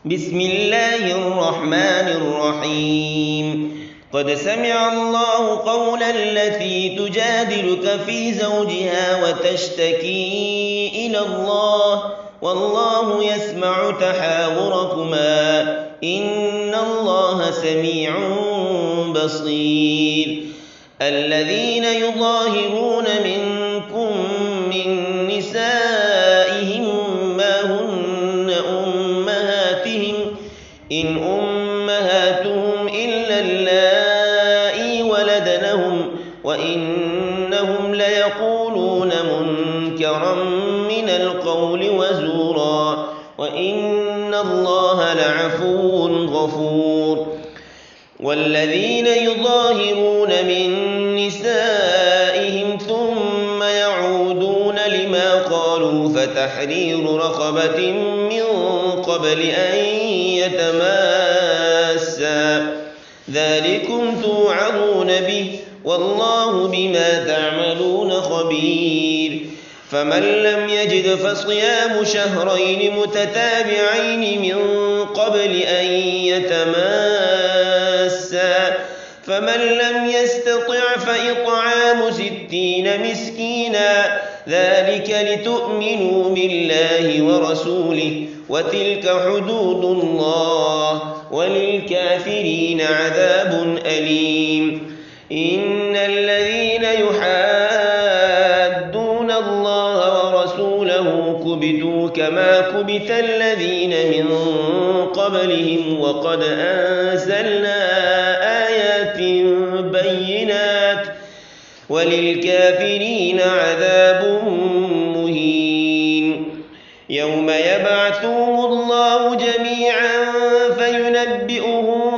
بسم الله الرحمن الرحيم قد سمع الله قول التي تجادلك في زوجها وتشتكي إلى الله والله يسمع تحاوركما إن الله سميع بصير الذين يظاهرون منكم من نسائهم ما هن أمهاتهم إن أمهاتهم إلا اللائي ولدنهم وإنهم ليقولون منكرا من القول وزورا وإن الله لعفو غفور والذين يظاهرون من نسائهم ثم يعودون لما قالوا فتحرير رقبة من قبل أن يتماسا ذلكم توعظون به والله بما تعملون خبير فمن لم يجد فصيام شهرين متتابعين من قبل أن يتماسا فمن لم يستطع فإطعام 60 مسكينا ذلك لتؤمنوا بالله ورسوله وتلك حدود الله وللكافرين عذاب أليم إن الذين يحادون الله ورسوله كبتوا كما كبت الذين من قبلهم وقد أنزلنا آيات بينات وللكافرين عذاب مهين يوم يبعثهم الله جميعا فينبئهم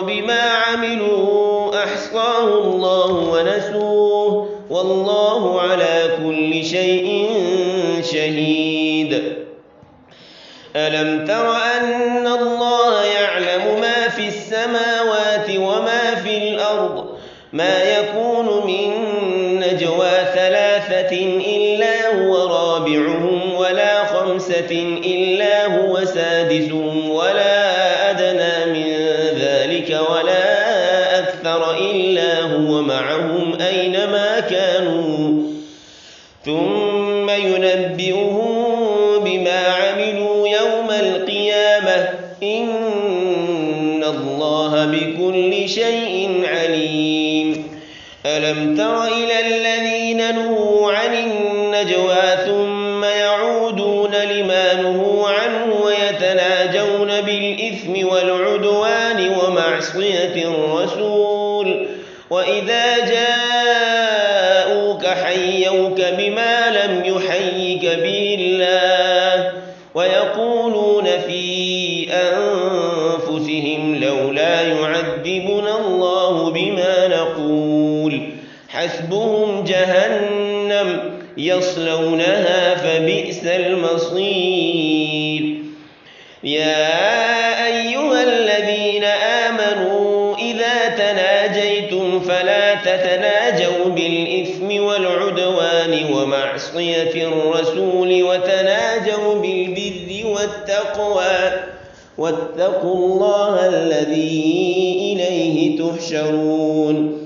بما عملوا أحصاه الله ونسوه والله على كل شيء شهيد ألم تر أن الله يعلم ما في السماوات وما في الأرض ما يكون من نجوى 3 إلا هو رابعهم ولا 5 إلا هو سادسهم ولا أدنى من ذلك ولا أكثر إلا هو معهم أينما كانوا ثم ينبئهم بما عملوا يوم القيامة إن الله بكل شيء عليم ألم تر إلى الذين نهوا عن النجوى ثم يعودون لما نهوا عنه ويتناجون بالإثم والعدوان ومعصية الرسول وإذا جاءوك حيوك بما لم يحيك به الله ويقولون في أنفسهم لولا يعذبنا الله بما نقول حسبهم جهنم يصلونها فبئس المصير يا أيها الذين آمنوا إذا تناجيتم فلا تتناجوا بالإثم والعدوان ومعصية الرسول وتناجوا بالبر والتقوى واتقوا الله الذي إليه تحشرون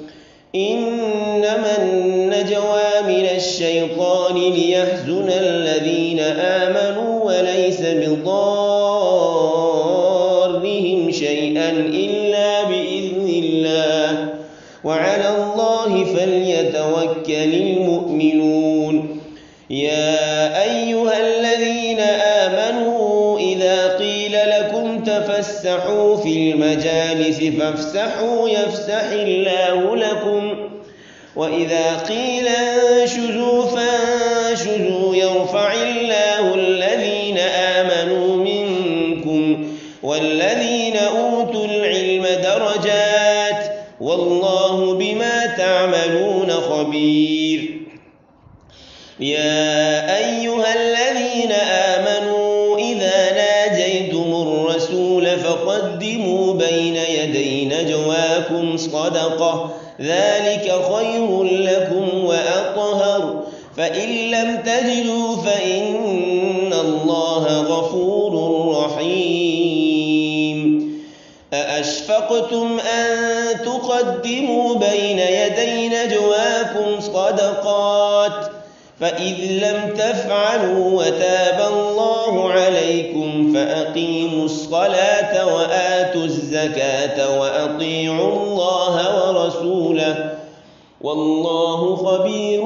إنما النجوى من الشيطان ليحزن الذين آمنوا وليس بضارهم شيئا إلا بإذن الله وعلى الله فليتوكل المؤمنون يا أيها الذين آمنوا إذا قيل لكم تفسحوا في المجالس فافسحوا يفسح الله لكم وإذا قيل انشزوا فانشزوا يرفع الله الذين آمنوا منكم والذين أوتوا العلم درجات والله بما تعملون خبير يا أيها الذين آمنوا إذا ناجيتم الرسول فقدموا بين يدي نجواكم صدقة ذلك خير لكم وأطهر فإن لم تجدوا فإن الله غفور رحيم أَشْفَقْتُمْ أَن تُقَدِّمُوا بَيْنَ يَدَيْ نَجْوَاكُمْ صَدَقَاتٍ فَإِذْ لَمْ تَفْعَلُوا وَتَابَ اللَّهُ عَلَيْكُمْ فَأَقِيمُوا الصَّلَاةَ وَآتُوا الزَّكَاةَ وَأَطِيعُوا اللَّهَ وَرَسُولَهُ وَاللَّهُ خَبِيرٌ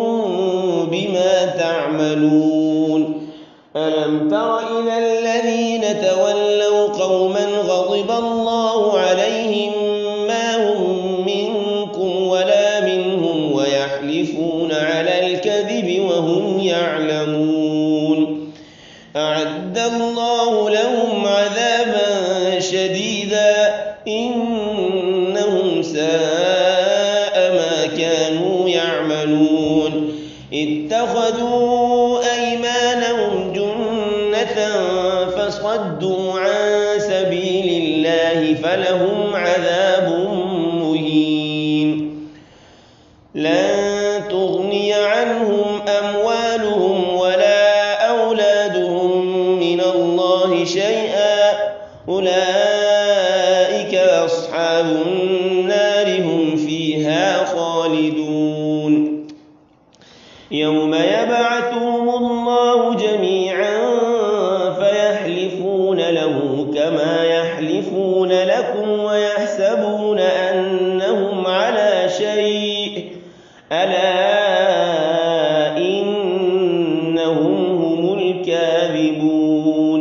بِمَا تَعْمَلُونَ أَلَمْ تَرَ إِلَى الَّذِينَ تَوَلَّوْا قَوْمًا غَضِبَ اللَّهُ عَلَيْهِم مَّا هُم مِّنكُمْ وَلَا مِنْهُمْ وَيَحْلِفُونَ عَلَى الْكَذِبِ وَهُمْ يَعْلَمُونَ أَعَدَّ اللَّهُ لَهُمْ عَذَابًا شَدِيدًا إِنَّهُمْ سَاءَ ما كانوا يعملون اتخذوا أيمانهم جنة فصدوا عن سبيل الله فلهم عذاب مهين لن تغني عنهم أموالهم ولا أولادهم من الله شيئا أولئك أصحاب النار هم فيها خالدون يوم يبعثهم الله جميعا فيحلفون له كما يحلفون لكم ويحسبون أنهم على شيء ألا إنهم هم الكاذبون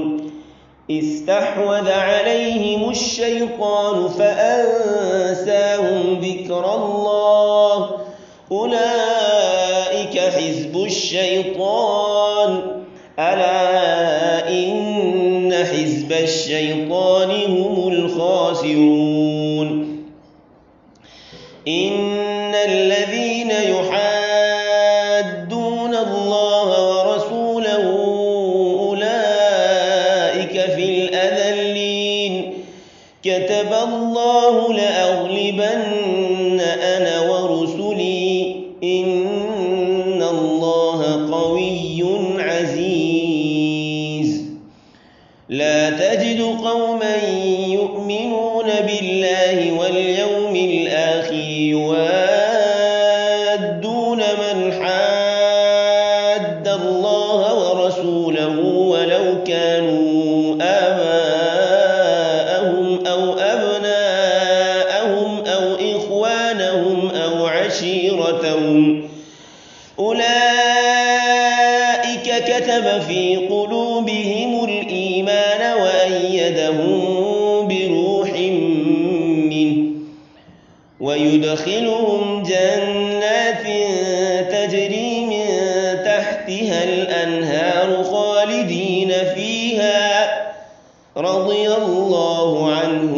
استحوذ عليهم الشيطان فأنساهم ذكر الله أولئك حزب الشيطان ألا إن حزب الشيطان هم الخاسرون إن الذين يحادون الله ورسوله أولئك في الأذلين كتب الله لأغلبن أنا ورسلي إن الله قوي عزيز لا تجد قوما يؤمنون بالله واليوم الآخر يوادون من حاد الله ورسوله ولو كانوا آباءهم أو أبناءهم أو إخوانهم أو عشيرتهم أولئك كتب في قلوبهم الإيمان وأيدهم بروح منه ويدخلهم جنات تجري من تحتها الأنهار خالدين فيها رضي الله عنهم